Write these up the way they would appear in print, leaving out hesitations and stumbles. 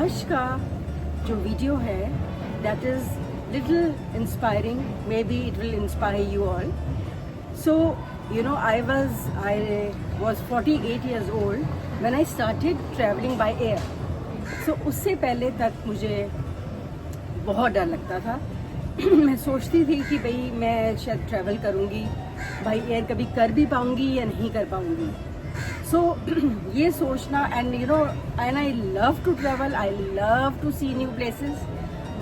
आज का जो वीडियो है that is little inspiring, maybe it will inspire you all. So you know, I was 48 years old when I started traveling by air. So उससे पहले तक मुझे बहुत डर लगता था मैं सोचती थी कि भाई मैं शायद ट्रैवल करूँगी भाई एयर, कभी कर भी पाऊँगी या नहीं कर पाऊँगी. सो ये सोचना, and you know, and I love to travel, I love to see new places,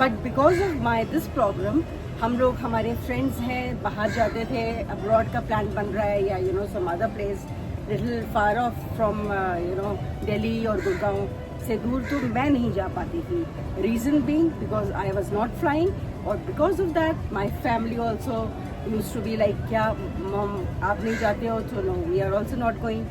but because of my this problem हम लोग, हमारे फ्रेंड्स हैं, बाहर जाते थे, अब्रॉड का प्लान बन रहा है या you know some other place little far off from you know Delhi और गुड़गांव से दूर, तो मैं नहीं जा पाती थी. Reason being because I was not flying, और because of that my family also used to be like, क्या मॉम आप नहीं जाते हो, तो no we are also not going.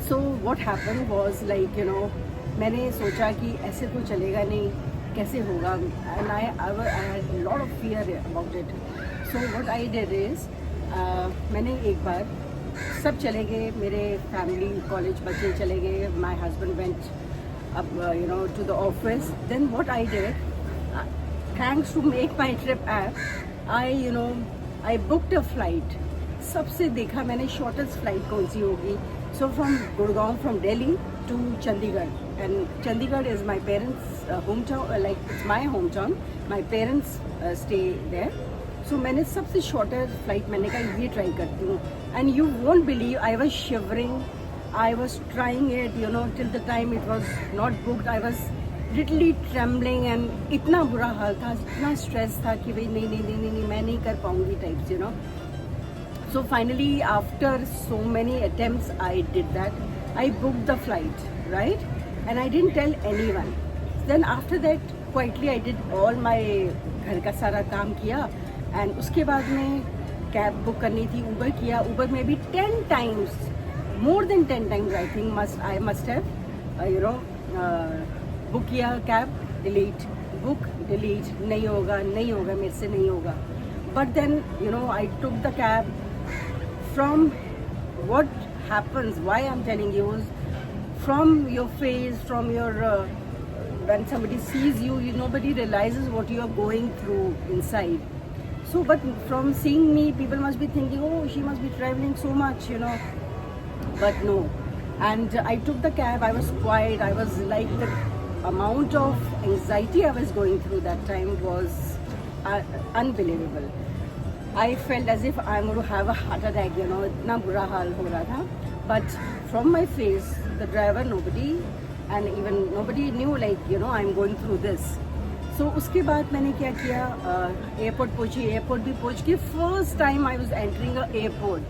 So what happen was like, you know, मैंने सोचा कि ऐसे तो चलेगा नहीं, कैसे होगा, and I had lot of fear about it. So what I did is, मैंने एक बार, सब चले गए, मेरे फैमिली, कॉलेज बच्चे चले गए, माई हस्बैंड वेंट अब you know to the office. Then what I did, thanks to MakeMyTrip app, I booked a flight. सबसे देखा मैंने शॉर्टेस्ट फ्लाइट कौन सी होगी. So from Gurgaon, from Delhi to Chandigarh, and Chandigarh is my parents' hometown, like it's my hometown. My parents stay there. So मैंने सबसे shorter flight मैंने कहा ये try करती हूँ, and you won't believe I was shivering, I was trying it, you know, till the time it was not booked. I was literally trembling, and इतना बुरा हाल था, इतना stress था कि भाई नहीं मैं नहीं कर पाऊँगी types, you know. So finally, after so many attempts, I did that. I booked the flight, right? And I didn't tell anyone. Then after that, quietly I did all my घर का सारा काम किया, and उसके बाद में cab book करनी थी, उबर किया. उबर में भी 10 times, more than 10 times I think I must have, you know, book किया कैब, डिलीट, बुक डिलीट, नहीं होगा मेरे से नहीं होगा. But then, you know, I took the cab. From what happens, why I'm telling you is, from your face, from your when somebody sees you, nobody realizes what you are going through inside. So but from seeing me, people must be thinking, oh, she must be traveling so much, you know. But no. And I took the cab. I was quiet. I was like, the amount of anxiety I was going through that time was unbelievable. I felt as if I'm going to have a heart attack, you know, इतना बुरा हाल हो रहा था. But from my face, the driver, nobody, and even nobody knew, like, you know, I'm going through this. So उसके बाद मैंने क्या किया, एयरपोर्ट पहुंची. एयरपोर्ट भी पहुंच के first time I was entering a airport,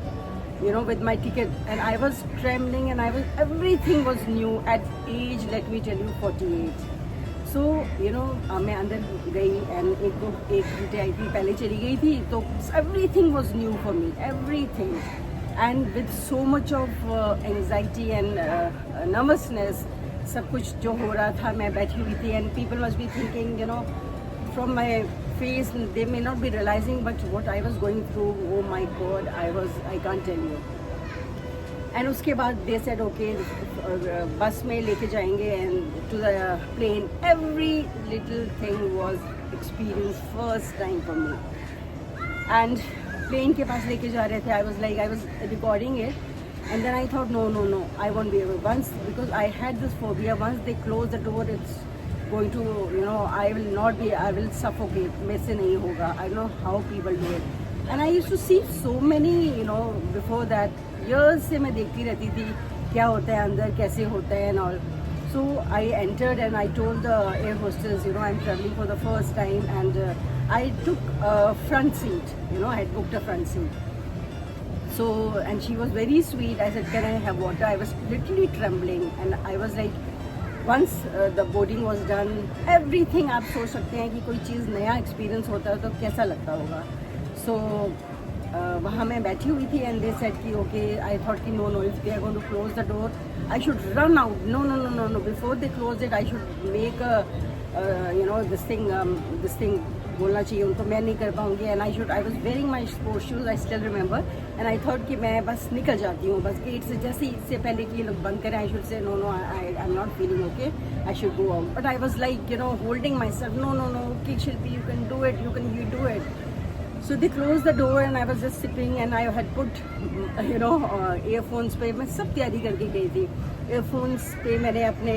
you know, with my ticket, and I was trembling, and everything was new at age, let me tell you, 48. So you know, मैं अंदर गई, and एक घंटे आई थी पहले चली गई थी, तो everything was new for me, everything, and with so much of anxiety and nervousness. सब कुछ जो हो रहा था, मैं बैठी हुई थी, and people must be thinking, you know, from my face, they may not be realising, but what I was going through, oh my God, I can't tell you. एंड उसके बाद दे सेड ओके, बस में लेके जाएंगे and to the plane. Every little thing was experience first time for me. And plane के पास लेके जा रहे थे, I was recording it, and then I thought no, I won't be able, once, because I had this phobia, once they close the door, it's going to, you know, I will suffocate, मेरे से नहीं होगा. I know how people do it. And I used to see so many, you know, before that years से मैं देखती रहती थी क्या होता है अंदर, कैसे होता है and all. So I entered and I told the air hostess, you know, I M travelling for the first time, and I took front seat, you know, I had booked a front seat. So, and she was very sweet. I said, can I have water? I was literally trembling, and I was like, once the boarding was done, everything, आप सोच सकते हैं कि कोई चीज़ नया experience होता है तो कैसा लगता होगा. So वहाँ मैं बैठी हुई थी, एंड दे सेड कि ओके, आई थॉट कि no, if they are going to close the door, I should run out. No, before they close it, I should make you know, this thing बोलना चाहिए उनको, मैं नहीं कर पाऊँगी। And I was wearing my sports shoes, I still remember, and I thought कि मैं बस निकल जाती हूँ बस गेट से, जैसे इससे पहले कि ये लोग बंद करें, I should say no no I am not feeling okay, I should go out, but I was like you know holding myself, no no no okay Shilpi, you can do it, you do it. So they closed the door and I was just sitting and I had put earphones पे, मैं सब तैयारी करके गई थी। earphones पे मैंने अपने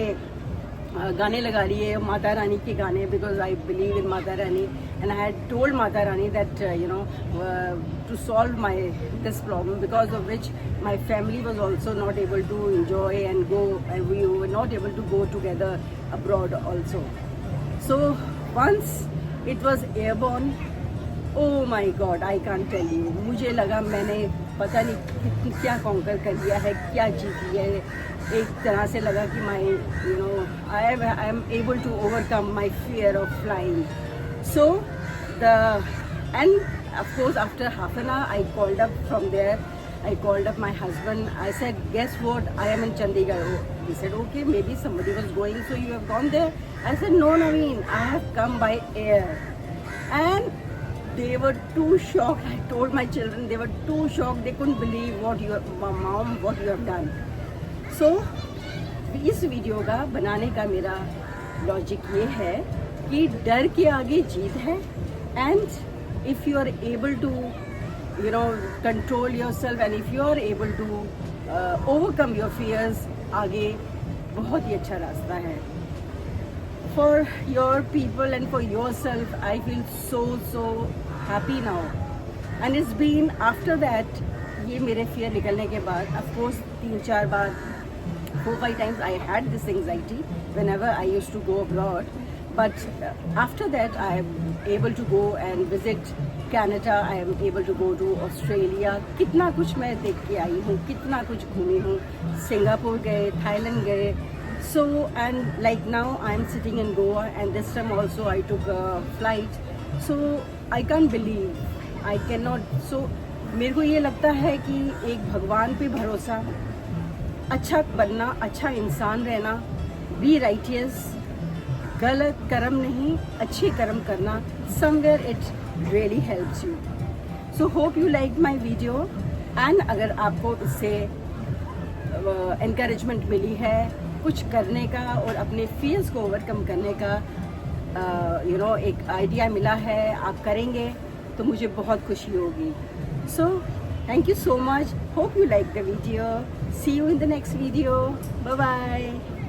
गाने लगा लिए, माता रानी के गाने, because I believe in Mata Rani, and I had told Mata Rani that to solve this problem, because of which my family was also not able to enjoy and go, and we were not able to go together abroad also. So once it was airborne, oh my God, I can't tell you, मुझे लगा मैंने पता नहीं क्या conquer कर लिया है, क्या जीत लिया है। एक तरह से लगा कि I am able to overcome my fear of flying. So and of course after half an hour I called up from there, I called up my husband, I said, guess what, I am in Chandigarh. He said, okay, maybe somebody was going, so you have gone there? I said, no Naveen, I have come by air. And they were too shocked. I told my children, they were too shocked, they couldn't believe what you have done. So इस video का बनाने का मेरा logic ये है कि डर के आगे जीत है, and if you are able to control yourself, and if you are able to overcome your fears, आगे बहुत ही अच्छा रास्ता है। For your people and for yourself, I feel so happy now, and it's been after that, ये मेरे fear निकलने के बाद, of course 3-4 bar, 4-5 times I had this anxiety whenever I used to go abroad, but after that I am able to go and visit Canada, I am able to go to Australia, कितना कुछ मैं देख के आई हूँ, कितना कुछ घूमी हूँ, सिंगापुर गए, थाईलैंड गए। So and like now I am sitting in Goa, and this time also I took a flight, so I can't believe, I cannot, so मेरे को ये लगता है कि एक भगवान पे भरोसा, अच्छा बनना, अच्छा इंसान रहना, बी राइटियस, गलत कर्म नहीं, अच्छे कर्म करना, somewhere it really helps you. So hope you like my video, and अगर आपको इससे एनकरेजमेंट मिली है कुछ करने का और अपने फियर्स को ओवरकम करने का एक आइडिया मिला है, आप करेंगे तो मुझे बहुत खुशी होगी। सो thank you so much, hope you like the video, see you in the next video, bye bye।